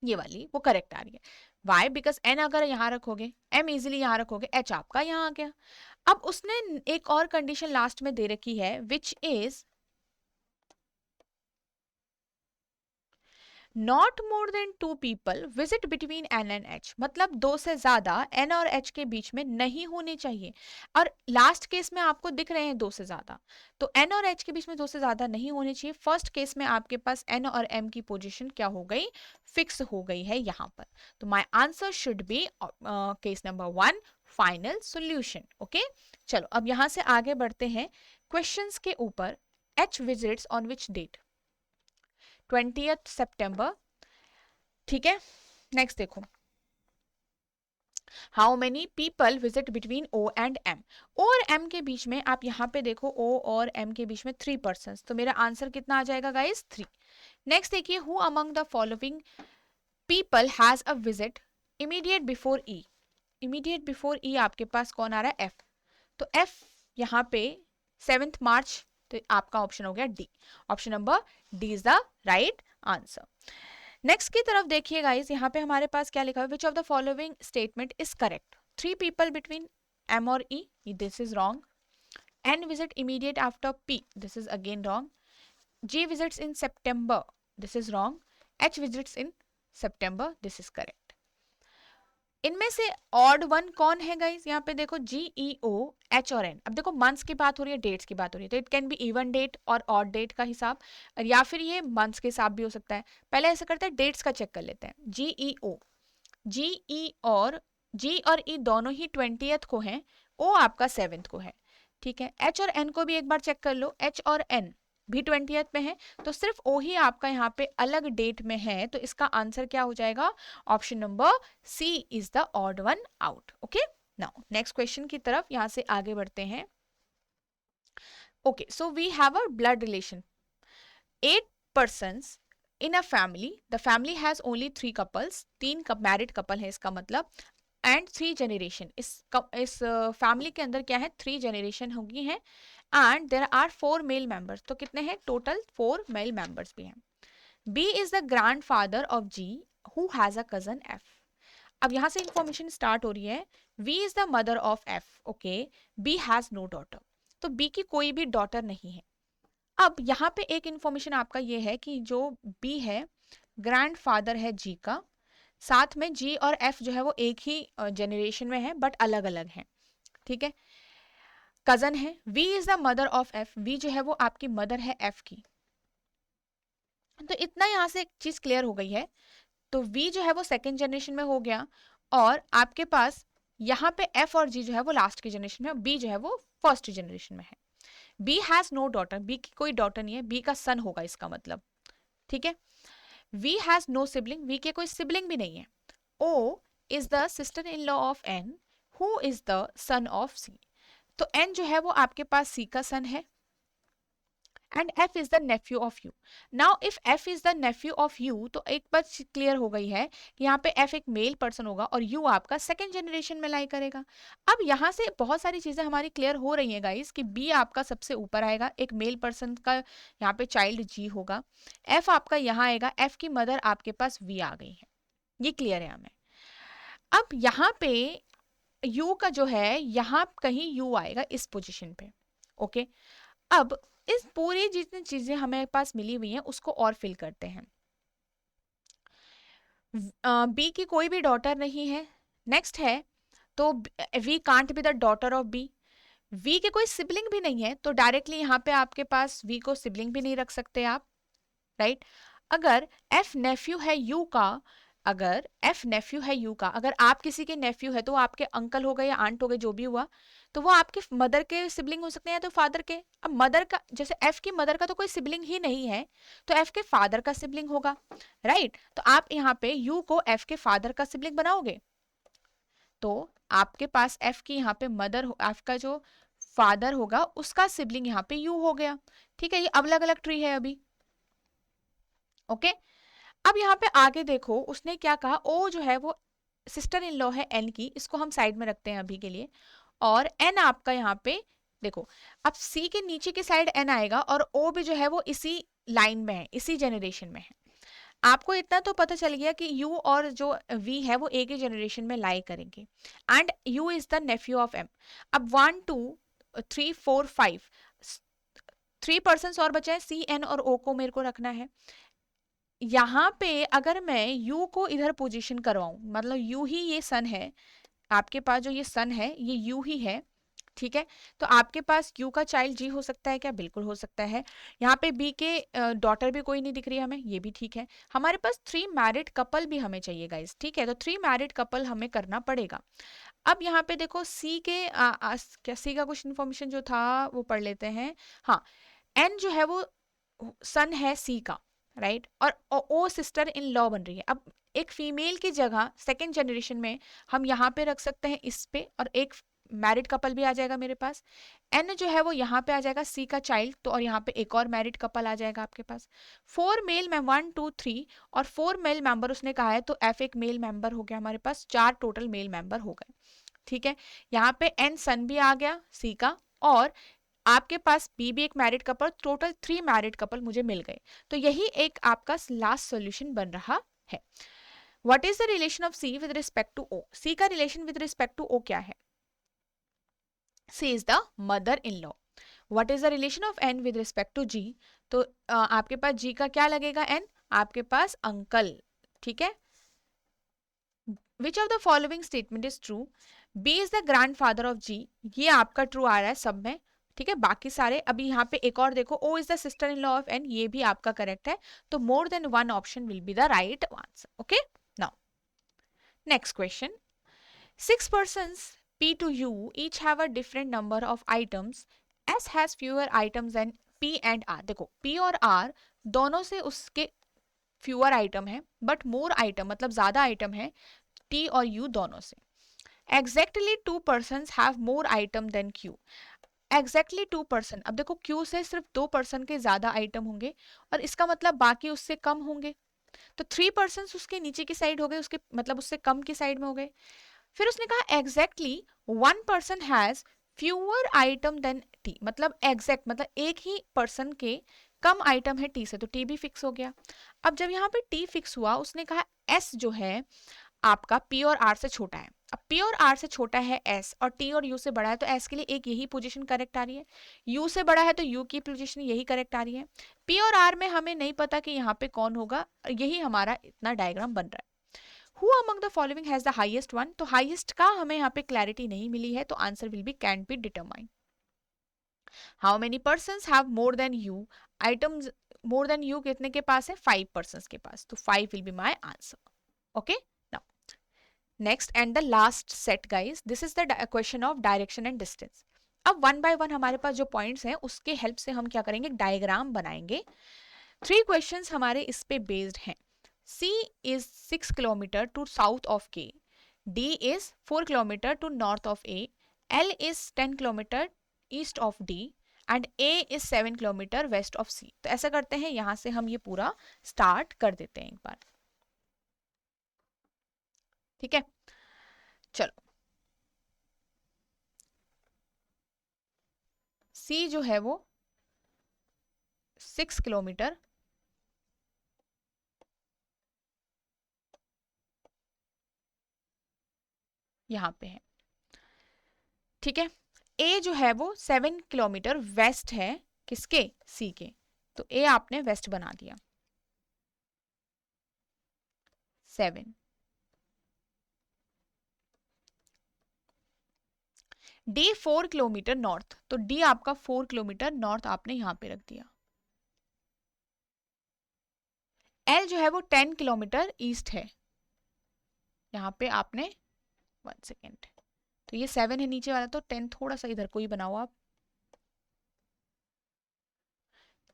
ये वाली वो करेक्ट आ रही है। वाई? बिकॉज एन अगर यहाँ रखोगे, एम इजिली यहाँ रखोगे, एच आपका यहाँ आ गया। अब उसने एक और कंडीशन लास्ट में दे रखी है, which is not more than 2 people visit between N and H, मतलब 2 से ज्यादा एन और एच के बीच में नहीं होने चाहिए। और लास्ट केस में आपको दिख रहे हैं 2 से ज्यादा, तो एन और एच के बीच में 2 से ज्यादा नहीं होने चाहिए। फर्स्ट केस में आपके पास एन और एम की पोजीशन क्या हो गई? फिक्स हो गई है यहाँ पर। तो my answer should B case number 1, final solution. Okay, चलो अब यहाँ से आगे बढ़ते हैं क्वेश्चंस के ऊपर। H visits on which date? 20th सितंबर, ठीक है। नेक्स्ट देखो, how many people visit between O and M? O और एम के बीच में आप यहाँ पे देखो, ओ और एम के बीच में 3 पर्सन, तो मेरा आंसर कितना आ जाएगा गाइस? 3। नेक्स्ट देखिए, who among the following people has a visit immediate before E? Immediate before E आपके पास कौन आ रहा है? एफ। तो एफ यहाँ पे 7 मार्च, तो आपका ऑप्शन हो गया D. Option number D is the right answer. Next की तरफ देखिए गाइस, यहाँ पे हमारे पास क्या लिखा है? Which of the following statement is correct? 3 people between M और E, this is wrong. N visit immediate after P, this is again wrong. G visits in September, this is wrong. H visits in September, this is correct. इनमें से odd one कौन है guys? यहाँ पे देखो जी, ई, ओ, H और N. अब देखो मंथ्स की बात हो रही है, डेट्स की बात हो रही है, तो it can be even date और ऑड डेट का हिसाब, और या फिर ये मंथ्स के हिसाब भी हो सकता है। पहले ऐसा करते हैं, डेट्स का चेक कर लेते हैं। जी, ई, ओ, जी, ई और जी और ई दोनों ही 20th को हैं, ओ आपका 7th को है, ठीक है। एच और एन को भी एक बार चेक कर लो, एच और एन भी 20th में है, तो सिर्फ ओ ही आपका यहाँ पे अलग डेट में है, तो इसका आंसर क्या हो जाएगा? Option number C is the odd one out. Okay, now next question की तरफ यहाँ से आगे बढ़ते हैं। Okay, so we have a blood relation. 8 persons in a family. The family has only 3 couples. 3 married couple है इसका मतलब. And 3 generation. इस फैमिली के अंदर क्या है, 3 जनरेशन होगी हैं. And there are 4 male members. तो कितने हैं टोटल? 4 मेल मेंबर्स भी हैं. B is the grand father of G who has a cousin F. अब यहां से इंफॉर्मेशन स्टार्ट हो रही है. V is the mother of F. Okay. B has no daughter. तो बी की कोई भी डॉटर नहीं है. अब यहाँ पे एक इंफॉर्मेशन आपका ये है कि जो बी है ग्रैंड फादर है जी का. साथ में जी और एफ जो है वो एक ही जनरेशन में है बट अलग अलग हैं. ठीक है. कजन है. V is the mother of F. V जो है वो आपकी मदर है एफ की. तो इतना यहां से एक चीज क्लियर हो गई है. तो वी जो है वो सेकेंड जनरेशन में हो गया. और आपके पास यहाँ पे एफ और जी जो है वो लास्ट की जनरेशन में. बी जो है वो फर्स्ट जनरेशन में है. B has no daughter. B की कोई डॉटर नहीं है. बी का सन होगा इसका मतलब. ठीक है. V has no sibling. V के कोई सिबलिंग भी नहीं है. O is the sister-in-law of N, who is the son of C. तो N जो है वो आपके पास C का सन है. And F is the nephew of U. Now if F is the nephew of U, तो एक बात क्लियर हो गई है कि यहाँ पे F एक मेल पर्सन होगा और U आपका सेकेंड जनरेशन में लाई करेगा. अब यहाँ से बहुत सारी चीजें हमारी क्लियर हो रही हैं गाइस कि B आपका सबसे ऊपर आएगा. एक मेल पर्सन का यहाँ पे चाइल्ड G होगा. F आपका यहाँ आएगा. F की मदर आपके पास V आ गई है. ये क्लियर है हमें. अब यहाँ पे U का जो है यहाँ कहीं U आएगा इस पोजीशन पे. ओके. अब इस पूरी जितनी चीजें हमें पास मिली हुई हैं उसको और फिल करते हैं. बी की कोई भी डॉटर नहीं है. नेक्स्ट है तो V can't be the daughter of B. V के कोई सिबलिंग भी नहीं है तो डायरेक्टली यहाँ पे आपके पास वी को सिबलिंग भी नहीं रख सकते आप. राइट. अगर एफ नेफ्यू है यू का, अगर एफ नेफ्यू है यू का, अगर आप किसी के नेफ्यू है तो आपके अंकल हो गए या आंट हो गए जो भी हुआ, तो वो आपके मदर के सिबलिंग हो सकते हैं या तो फादर के. अब मदर का जैसे एफ की मदर का तो कोई सिबलिंग ही नहीं है तो एफ के फादर का सिबलिंग होगा. राइट. तो आप यहाँ पे यू को एफ के फादर का सिबलिंग बनाओगे तो आपके पास एफ की यहाँ पे मदर, एफ का जो फादर होगा उसका सिबलिंग यहाँ पे यू हो गया. ठीक है. ये अलग अलग ट्री है अभी. ओके. अब यहाँ पे आगे देखो उसने क्या कहा. ओ जो है वो सिस्टर इन लॉ है एन की, इसको हम साइड में रखते हैं अभी के लिए. और एन आपका यहाँ पे देखो, अब सी के नीचे की साइड एन आएगा और ओ भी जो है वो इसी लाइन में है, इसी जनरेशन में है. आपको इतना तो पता चल गया कि यू और जो वी है वो एक ही जनरेशन में लाई करेंगे. And U is the nephew of M. अब 1 2 3 4 5 3 पर्सन और बचे हैं. सी एन और ओ को मेरे को रखना है. यहाँ पे अगर मैं u को इधर पोजीशन करवाऊं, मतलब u ही ये सन है आपके पास, जो ये सन है ये u ही है. ठीक है. तो आपके पास u का चाइल्ड g हो सकता है क्या? बिल्कुल हो सकता है. यहाँ पे b के डॉटर भी कोई नहीं दिख रही हमें, ये भी ठीक है. हमारे पास 3 मैरिड कपल भी हमें चाहिए गाइस. ठीक है. तो 3 मैरिड कपल हमें करना पड़ेगा. अब यहाँ पे देखो c के क्या c का कुछ इन्फॉर्मेशन जो था वो पढ़ लेते हैं. हाँ. n जो है वो सन है c का. राइट. और ओ सिस्टर इन लॉ बन रही है. अब एक फीमेल की जगह सेकेंड जनरेशन में हम यहाँ पे रख सकते हैं इस पे, और एक मैरिड कपल भी आ जाएगा मेरे पास. एन जो है वो यहाँ पे आ जाएगा सी का चाइल्ड, तो और यहाँ पे एक और मैरिड कपल आ जाएगा आपके पास. 4 मेल में 1 2 3 और 4 मेल मेंबर उसने कहा है तो एफ एक मेल मेंबर हो गया हमारे पास. 4 टोटल मेल मेंबर हो गए. ठीक है. यहाँ पे एन सन भी आ गया सी का, और आपके पास बी भी एक married couple. Total 3 married couple मुझे मिल गए. तो यही एक आपका लास्ट सॉल्यूशन बन रहा है. What is the relation of C with respect to O? C का relation with respect to O क्या है? C is the mother in law. What is the relation of N with respect to G? तो आपके पास जी का क्या लगेगा? N. आपके पास uncle. ठीक है. Which of the following statement is true? B is the grand father of G. ये आपका ट्रू आ रहा है सब में. ठीक है. बाकी सारे अभी यहाँ पे एक और देखो, O is the sister in law of N, ये भी आपका करेक्ट है. तो more than one option will be the right answer. Okay. Now next question. 6 persons P to U each have a different number of items. S has fewer items than P and R. देखो P और R दोनों से उसके fewer item है, but more item मतलब ज्यादा item है T और U दोनों से. Exactly 2 persons have more item than Q. Exactly 2%। अब देखो क्यू से सिर्फ 2% के ज्यादा आइटम होंगे और इसका मतलब बाकी उससे कम होंगे, तो 3% उसके नीचे की साइड हो गए, उसके मतलब उससे कम की साइड में हो गए। फिर उसने कहा exactly 1% has fewer item than T, मतलब एग्जैक्ट मतलब एक ही पर्सन के कम आइटम है टी से, तो टी भी फिक्स हो गया। अब जब यहाँ पे टी फिक्स हुआ, उसने कहा एस जो है आपका पी और आर से छोटा है। अब पी और आर से छोटा है एस और टी और यू से बड़ा है, तो एस के लिए एक यही पोजीशन करेक्ट आ रही है, यू से बड़ा है तो यू की पोजीशन यही करेक्ट आ रही है। पी और आर में हमें नहीं पता कि यहाँ पे कौन होगा, यही हमारा इतना डायग्राम बन रहा है। Who among the following has the highest one? तो highest का हमें यहाँ पे क्लैरिटी नहीं मिली है, तो answer will B can be determine. How many persons have more than you? Items more than you कितने के पास है? 5 persons के पास, तो 5 will be my answer. Okay? Now next and the last set guys, this is the question of direction and distance. अब one by one हमारे पास जो points हैं उसके हेल्प से हम क्या करेंगे, डायग्राम बनाएंगे। 3 क्वेश्चंस हमारे इस पे बेस्ड हैं। C is 6 kilometer to south of K. D is 4 kilometer to north of A. L is 10 kilometer east of D. And A is 7 kilometer west of C. तो ऐसा करते हैं, यहां से हम ये पूरा स्टार्ट कर देते हैं एक बार। ठीक है, चलो। C जो है वो 6 किलोमीटर यहां पे है। ठीक है, ए जो है वो 7 किलोमीटर वेस्ट है, किसके? सी के, तो ए आपने वेस्ट बना दिया 7। डी 4 किलोमीटर नॉर्थ, तो डी आपका 4 किलोमीटर नॉर्थ आपने यहां पे रख दिया। एल जो है वो 10 किलोमीटर ईस्ट है, यहां पे आपने 1 सेकेंड, तो ये 7 है नीचे वाला, तो 10 थोड़ा सा इधर को ही बनाओ आप,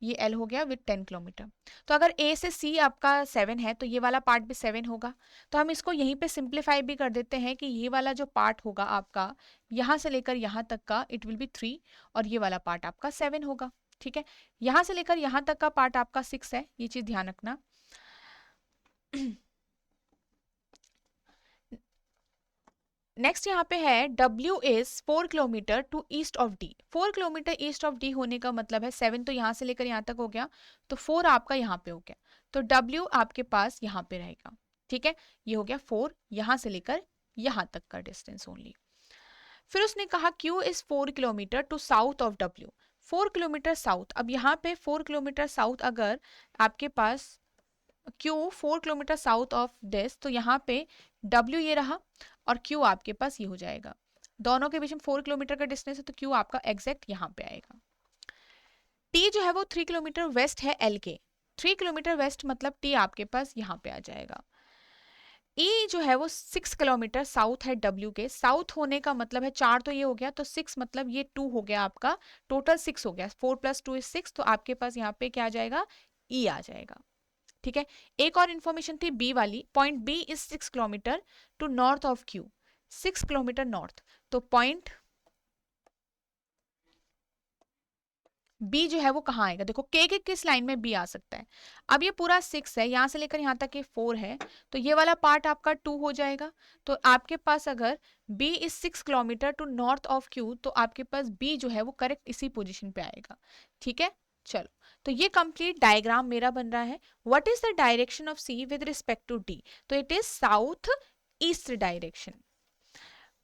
ये एल हो गया विद 10 किलोमीटर। तो अगर ए से सी आपका 7 है तो ये वाला पार्ट भी 7 होगा, तो हम इसको यहीं पे सिंप्लीफाई भी कर देते हैं कि ये वाला जो पार्ट होगा आपका यहां से लेकर यहां तक का इट विल बी 3 और ये वाला पार्ट आपका 7 होगा। ठीक है, यहां से लेकर यहां तक का पार्ट आपका 6 है, ये चीज ध्यान रखना। नेक्स्ट यहाँ पे है W is 4 kilometre to east of D। 4 kilometre east of D होने का मतलब है 7 तो यहाँ से लेकर यहाँ तक हो गया, तो 4 आपका यहाँ पे हो गया, तो W आपके पास यहाँ पे रहेगा। ठीक है, ये हो गया 4 यहाँ से लेकर यहाँ तक का डिस्टेंस ओनली। फिर उसने कहा Q is 4 kilometre to south of W। 4 kilometre south, अब यहाँ पे 4 किलोमीटर साउथ अगर आपके पास Q 4 kilometre south of this, तो यहाँ पे W ये रहा और Q आपके पास ये हो जाएगा, दोनों के बीच में 4 किलोमीटर का डिस्टेंस है, तो Q आपका एग्जैक्ट यहाँ पे आएगा। T जो है वो 3 किलोमीटर वेस्ट है L के, 3 किलोमीटर वेस्ट मतलब T आपके पास यहाँ पे आ जाएगा। E जो है वो 6 किलोमीटर साउथ है W के, साउथ होने का मतलब है 4 तो ये हो गया, तो 6 मतलब ये 2 हो गया आपका, टोटल 6 हो गया, 4 + 2 = 6, तो आपके पास यहाँ पे क्या आ जाएगा, E आ जाएगा। ठीक है, एक और इंफॉर्मेशन थी बी वाली, point B is 6 kilometre to north of Q, 6 kilometre north, तो पॉइंट बी जो है वो कहाँ आएगा, देखो के किस लाइन में बी आ सकता है। अब ये पूरा 6 है, यहां से लेकर यहां तक ये 4 है, तो ये वाला पार्ट आपका 2 हो जाएगा, तो आपके पास अगर B is 6 kilometre to north of Q, तो आपके पास बी जो है वो करेक्ट इसी पोजिशन पे आएगा। ठीक है, चलो, तो ये कंप्लीट डायग्राम मेरा बन रहा है। What is the direction of C with respect to D, तो it is south east direction.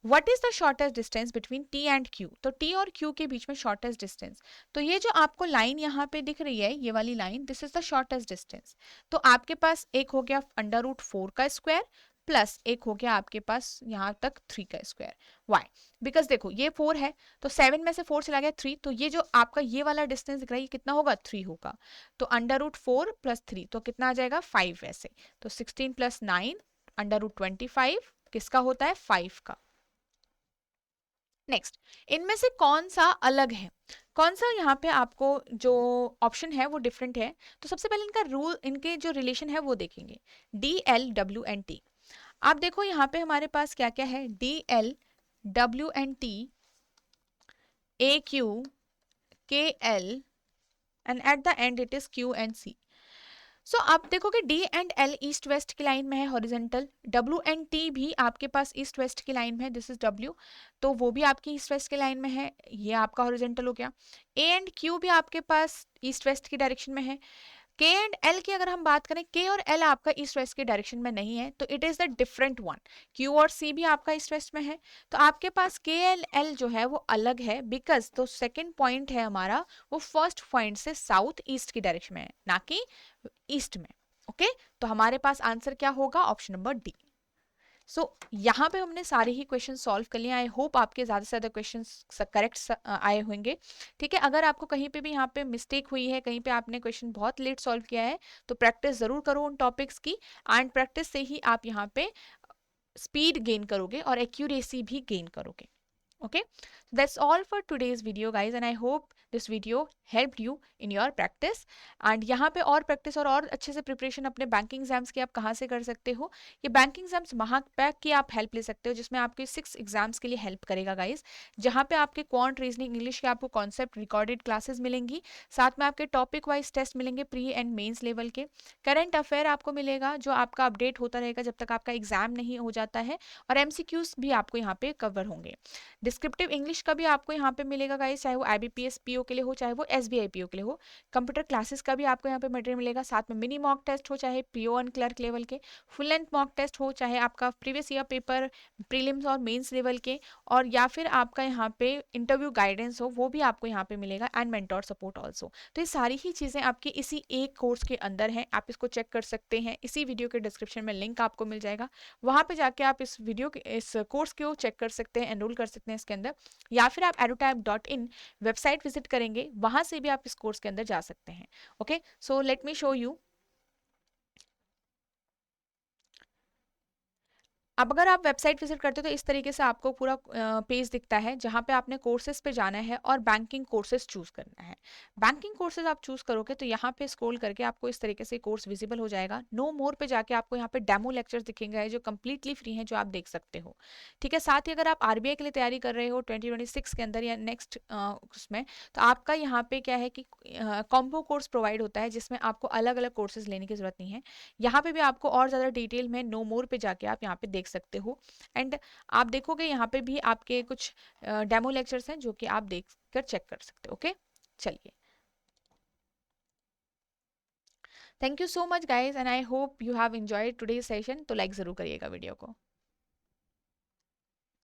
What is the shortest distance between T and Q, तो टी और क्यू के बीच में शॉर्टेस्ट डिस्टेंस, तो ये जो आपको लाइन यहाँ पे दिख रही है, ये वाली line, this is the shortest distance. तो आपके पास एक हो गया √4 का स्क्वायर प्लस एक हो गया आपके पास यहाँ तक 3 का स्क्वायर। वाई, बिकॉज देखो ये 4 है, तो 7 में से 4 चला गया 3, तो ये जो आपका ये वाला डिस्टेंस दिख रहा है ये कितना होगा, 3 होगा, तो √4 + 3 तो कितना आ जाएगा, 5 वैसे, तो 16 + 9 √25 किसका होता है, 5 का। नेक्स्ट, इनमें से कौन सा अलग है, कौन सा यहाँ पे आपको जो ऑप्शन है वो डिफरेंट है, तो सबसे पहले इनका रूल, इनके जो रिलेशन है वो देखेंगे, D L W and T. आप देखो यहाँ पे हमारे पास क्या क्या है, D L W and T AQ, KL and at the end it is Q and C. सो आप देखोगे D and L east west की लाइन में है हॉरिजेंटल, W एंड T भी आपके पास ईस्ट वेस्ट की लाइन में है, दिस इज W, तो वो भी आपकी ईस्ट वेस्ट की लाइन में है, ये आपका हॉरिजेंटल हो गया। A एंड Q भी आपके पास ईस्ट वेस्ट की डायरेक्शन में है। के एंड एल की अगर हम बात करें, के और एल आपका ईस्ट वेस्ट के डायरेक्शन में नहीं है, तो it is the different one. Q और सी भी आपका ईस्ट वेस्ट में है, तो आपके पास के एल एल जो है वो अलग है, बिकॉज तो सेकेंड पॉइंट है हमारा वो फर्स्ट पॉइंट से साउथ ईस्ट की डायरेक्शन में है, ना कि ईस्ट में। ओके तो हमारे पास आंसर क्या होगा, ऑप्शन नंबर डी। सो यहाँ पे हमने सारे ही क्वेश्चन सॉल्व कर लिए। आई होप आपके ज़्यादा से ज़्यादा क्वेश्चन करेक्ट आए होंगे। ठीक है, अगर आपको कहीं पे भी यहाँ पे मिस्टेक हुई है, कहीं पे आपने क्वेश्चन बहुत लेट सॉल्व किया है, तो प्रैक्टिस ज़रूर करो उन टॉपिक्स की, एंड प्रैक्टिस से ही आप यहाँ पे स्पीड गेन करोगे और एक्यूरेसी भी गेन करोगे। Okay, that's all for today's video guys, and I hope this video helped you in your practice। and यहाँ पे और प्रैक्टिस और अच्छे से प्रिपरेशन अपने बैंकिंग एग्जाम्स की आप कहाँ से कर सकते हो, ये बैंकिंग एग्जाम्स महापैक की आप हेल्प ले सकते हो, जिसमें आपके 6 एग्जाम्स के लिए हेल्प करेगा गाइज, जहाँ पे आपके क्वांट रीजनिंग इंग्लिश के आपको कॉन्सेप्ट रिकॉर्डेड क्लासेस मिलेंगी, साथ में आपके टॉपिक वाइज टेस्ट मिलेंगे प्री एंड मेन्स लेवल के, करंट अफेयर आपको मिलेगा जो आपका अपडेट होता रहेगा जब तक आपका एग्जाम नहीं हो जाता है, और एमसीक्यूज भी आपको यहाँ पे कवर होंगे। डिस्क्रिप्टिव इंग्लिश का भी आपको यहाँ पे मिलेगा गाइस, चाहे वो IBPS PO के लिए हो, चाहे वो SBI PO के लिए हो। कंप्यूटर क्लासेस का भी आपको यहाँ पे मटेरियल मिलेगा, साथ में मिनी मॉक टेस्ट हो, चाहे PO एंड क्लर्क लेवल के, फुल लेंथ मॉक टेस्ट हो, चाहे आपका प्रीवियस ईयर पेपर प्रीलिम्स और मेंस लेवल के, और या फिर आपका यहाँ पे इंटरव्यू गाइडेंस हो, वो भी आपको यहाँ पे मिलेगा, एंड मेंटोर सपोर्ट ऑल्सो। तो ये सारी ही चीज़ें आपकी इसी एक कोर्स के अंदर हैं, आप इसको चेक कर सकते हैं, इसी वीडियो के डिस्क्रिप्शन में लिंक आपको मिल जाएगा, वहाँ पे जाके आप इस वीडियो के इस कोर्स को चेक कर सकते हैं, एनरोल कर सकते हैं इसके अंदर, या फिर आप edutap.in वेबसाइट विजिट करेंगे, वहां से भी आप इस कोर्स के अंदर जा सकते हैं। Okay so let me show you. अब अगर आप वेबसाइट विजिट करते हो तो इस तरीके से आपको पूरा पेज दिखता है, जहाँ पे आपने कोर्सेज पे जाना है और बैंकिंग कोर्सेज चूज करना है। बैंकिंग कोर्सेज आप चूज करोगे तो यहाँ पे स्क्रॉल करके आपको इस तरीके से कोर्स विजिबल हो जाएगा। नो मोर पे जाके आपको यहाँ पे डेमो लेक्चर्स दिखेंगे जो कम्प्लीटली फ्री हैं, जो आप देख सकते हो। ठीक है, साथ ही अगर आप RBI के लिए तैयारी कर रहे हो 2026 के अंदर या नेक्स्ट उसमें, तो आपका यहाँ पे क्या है कि कॉम्बो कोर्स प्रोवाइड होता है, जिसमें आपको अलग अलग कोर्सेज लेने की जरूरत नहीं है। यहाँ पे भी आपको और ज़्यादा डिटेल में नो मोर पे जाके आप यहाँ पे देख सकते हो, एंड आप देखोगे यहाँ पे भी आपके कुछ डेमो लेक्चर्स हैं जो कि आप देख कर चेक कर सकते हो। ओके चलिए, thank you so much guys, and I hope you have enjoyed today's session. तो लाइक ज़रूर करिएगा वीडियो को।